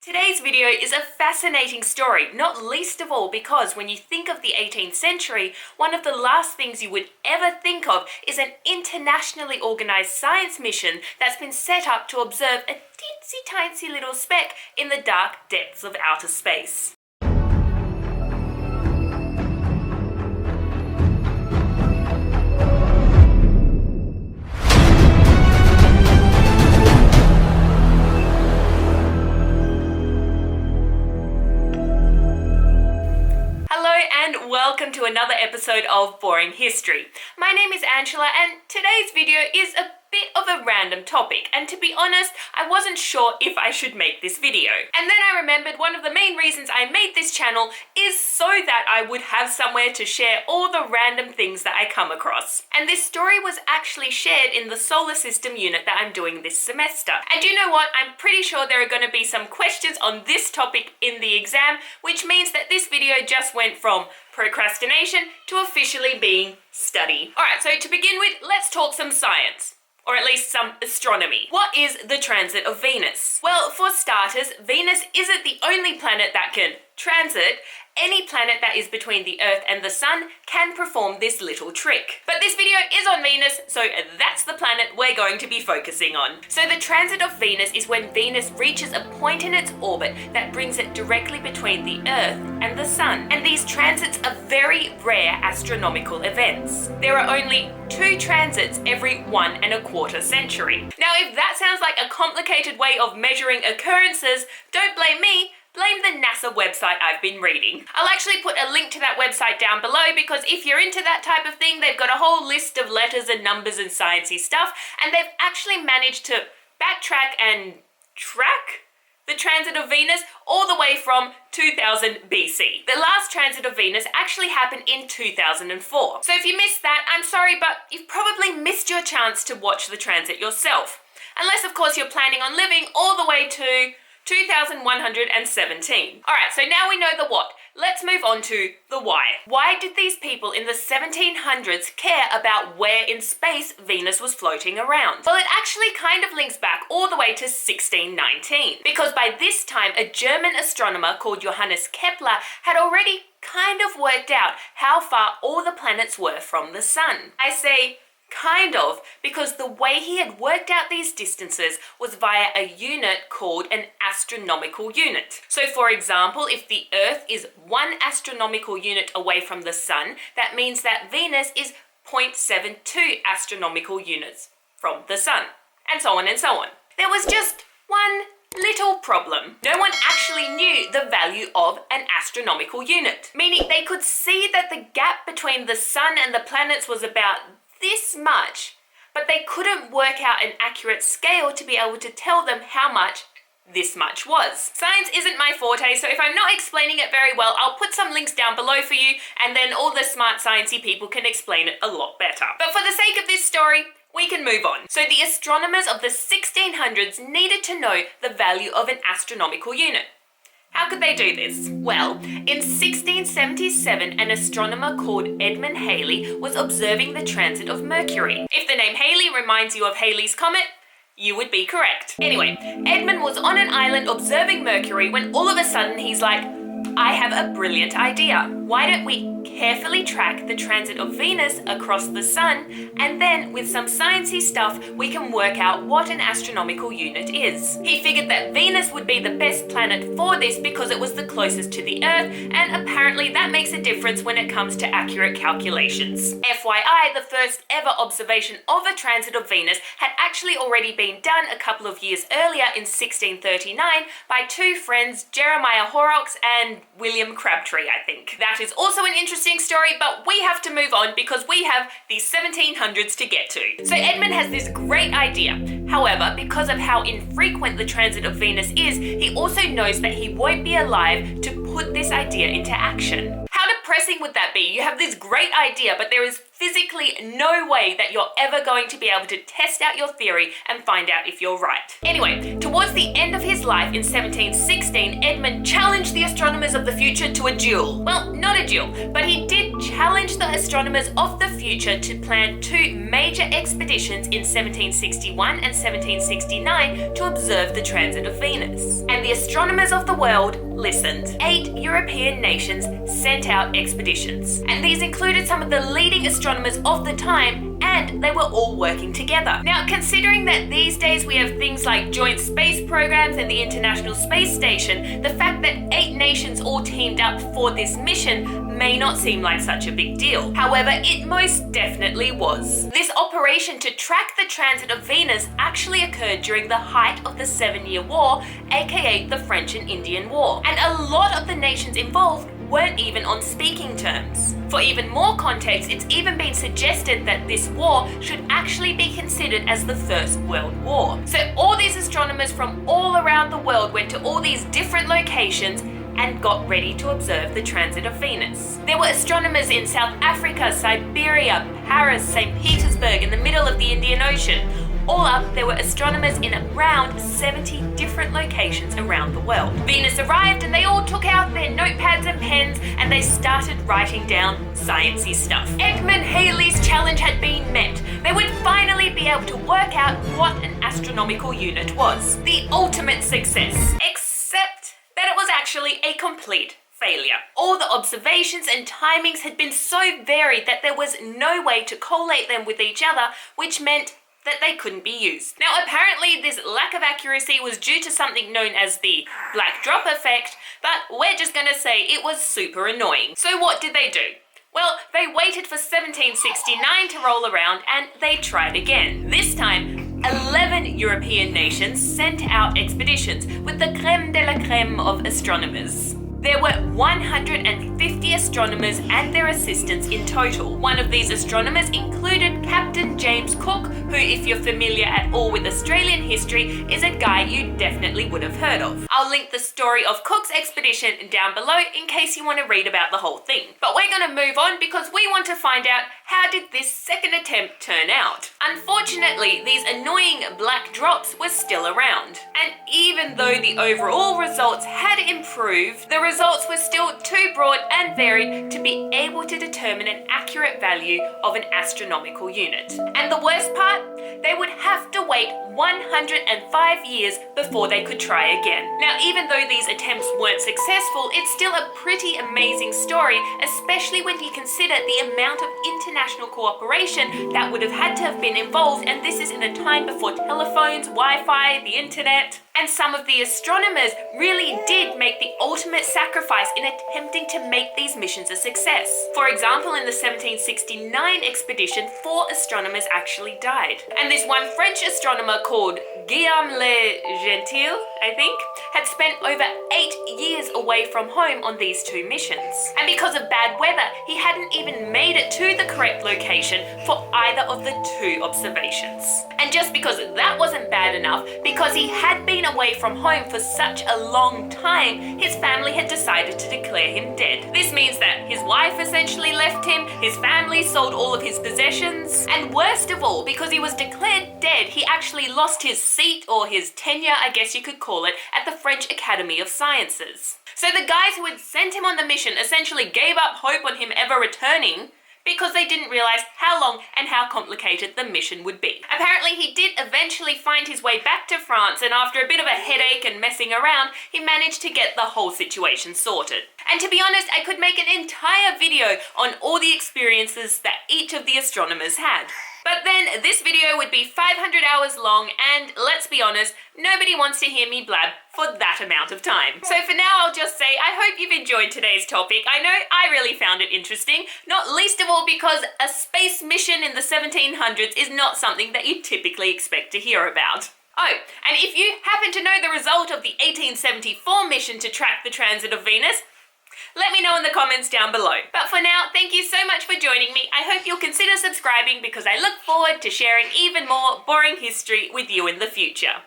Today's video is a fascinating story, not least of all because when you think of the 18th century, one of the last things you would ever think of is an internationally organized science mission that's been set up to observe a teensy-tiny little speck in the dark depths of outer space. Welcome to another episode of Boring History. My name is Angela and today's video is a bit of a random topic, and to be honest, I wasn't sure if I should make this video. And then I remembered one of the main reasons I made this channel is so that I would have somewhere to share all the random things that I come across. And this story was actually shared in the solar system unit that I'm doing this semester. And you know what? I'm pretty sure there are going to be some questions on this topic in the exam, which means that this video just went from procrastination to officially being study. Alright, so to begin with, let's talk some science. Or at least some astronomy. What is the transit of Venus? Well, for starters, Venus isn't the only planet that can transit. Any planet that is between the Earth and the Sun can perform this little trick. But this video is on Venus, so that's the planet we're going to be focusing on. So the transit of Venus is when Venus reaches a point in its orbit that brings it directly between the Earth and the Sun. And these transits are very rare astronomical events. There are only 2 transits every 1¼ century. Now, if that sounds like a complicated way of measuring occurrences, don't blame me. Blame the NASA website I've been reading. I'll actually put a link to that website down below because if you're into that type of thing, they've got a whole list of letters and numbers and sciencey stuff, and they've actually managed to backtrack and track the transit of Venus all the way from 2000 BC. The last transit of Venus actually happened in 2004. So if you missed that, I'm sorry, but you've probably missed your chance to watch the transit yourself. Unless, of course, you're planning on living all the way to 2117. Alright, so now we know the what. Let's move on to the why. Why did these people in the 1700s care about where in space Venus was floating around? Well, it actually kind of links back all the way to 1619, because by this time a German astronomer called Johannes Kepler had already kind of worked out how far all the planets were from the Sun. I say kind of, because the way he had worked out these distances was via a unit called an astronomical unit. So for example, if the Earth is 1 astronomical unit away from the Sun, that means that Venus is 0.72 astronomical units from the Sun, and so on and so on. There was just one little problem. No one actually knew the value of an astronomical unit, meaning they could see that the gap between the Sun and the planets was about this much, but they couldn't work out an accurate scale to be able to tell them how much this much was. Science isn't my forte, so if I'm not explaining it very well, I'll put some links down below for you, and then all the smart sciencey people can explain it a lot better. But for the sake of this story, we can move on. So the astronomers of the 1600s needed to know the value of an astronomical unit. How could they do this? Well, in 1677, an astronomer called Edmund Halley was observing the transit of Mercury. If the name Halley reminds you of Halley's Comet, you would be correct. Anyway, Edmund was on an island observing Mercury when all of a sudden he's like, I have a brilliant idea. Why don't we carefully track the transit of Venus across the Sun, and then with some sciencey stuff we can work out what an astronomical unit is. He figured that Venus would be the best planet for this because it was the closest to the Earth, and apparently that makes a difference when it comes to accurate calculations. FYI, the first ever observation of a transit of Venus had actually already been done a couple of years earlier in 1639 by 2 friends, Jeremiah Horrocks and William Crabtree, I think. That is also an interesting story, but we have to move on because we have the 1700s to get to. So Edmund has this great idea. However, because of how infrequent the transit of Venus is, he also knows that he won't be alive to put this idea into action. How depressing would that be? You have this great idea, but there is physically no way that you're ever going to be able to test out your theory and find out if you're right. Anyway, towards the end of his life in 1716, Edmund challenged the astronomers of the future to a duel. Well, not a duel, but he did challenge the astronomers of the future to plan 2 major expeditions in 1761 and 1769 to observe the transit of Venus. And the astronomers of the world listened. 8 European nations sent out expeditions, and these included some of the leading astronomers of the time, and they were all working together. Now, considering that these days we have things like joint space programs and the International Space Station, the fact that 8 nations all teamed up for this mission may not seem like such a big deal. However, it most definitely was. This operation to track the transit of Venus actually occurred during the height of the 7-Year War, aka the French and Indian War, and a lot of the nations involved weren't even on speaking terms. For even more context, it's even been suggested that this war should actually be considered as the First World War. So all these astronomers from all around the world went to all these different locations and got ready to observe the transit of Venus. There were astronomers in South Africa, Siberia, Paris, St. Petersburg, in the middle of the Indian Ocean. All up, there were astronomers in around 70 different locations around the world. Venus arrived and they all took out their notepads and pens and they started writing down sciencey stuff. Edmund Halley's challenge had been met. They would finally be able to work out what an astronomical unit was. The ultimate success. Except that it was actually a complete failure. All the observations and timings had been so varied that there was no way to collate them with each other, which meant that they couldn't be used. Now, apparently this lack of accuracy was due to something known as the black drop effect, but we're just gonna say it was super annoying. So what did they do? Well, they waited for 1769 to roll around and they tried again. This time, 11 European nations sent out expeditions with the creme de la creme of astronomers. There were 150 astronomers and their assistants in total. One of these astronomers included Captain James Cook, who, if you're familiar at all with Australian history, is a guy you definitely would have heard of. I'll link the story of Cook's expedition down below in case you want to read about the whole thing. But we're going to move on because we want to find out, how did this second attempt turn out? Unfortunately, these annoying black drops were still around. And even though the overall results had improved, the results were still too broad and varied to be able to determine an accurate value of an astronomical unit. And the worst part? They would have to wait 105 years before they could try again. Now, even though these attempts weren't successful, it's still a pretty amazing story, especially when you consider the amount of international cooperation that would have had to have been involved, and this is in a time before telephones, Wi-Fi, the internet. And some of the astronomers really did make the ultimate sacrifice in attempting to make these missions a success. For example, in the 1769 expedition, 4 astronomers actually died. And this one French astronomer called Guillaume Le Gentil, I think, had spent over 8 years away from home on these 2 missions. And because of bad weather, he hadn't even made it to the correct location for either of the 2 observations. And just because that wasn't bad enough, because he had been away from home for such a long time, his family had decided to declare him dead. This means that his wife essentially left him, his family sold all of his possessions, and worst of all, because he was declared dead, he actually lost his seat, or his tenure, I guess you could call it, at the French Academy of Sciences. So the guys who had sent him on the mission essentially gave up hope on him ever returning, because they didn't realize how long and how complicated the mission would be. Apparently, he did eventually find his way back to France, and after a bit of a headache and messing around, he managed to get the whole situation sorted. And to be honest, I could make an entire video on all the experiences that each of the astronomers had. But then this video would be 500 hours long, and let's be honest, nobody wants to hear me blab for that amount of time. So for now, I'll just say I hope you've enjoyed today's topic. I know I really found it interesting, not least of all because a space mission in the 1700s is not something that you typically expect to hear about. Oh, and if you happen to know the result of the 1874 mission to track the transit of Venus, let me know in the comments down below. But for now, thank you so much for joining me. I hope you'll consider subscribing because I look forward to sharing even more boring history with you in the future.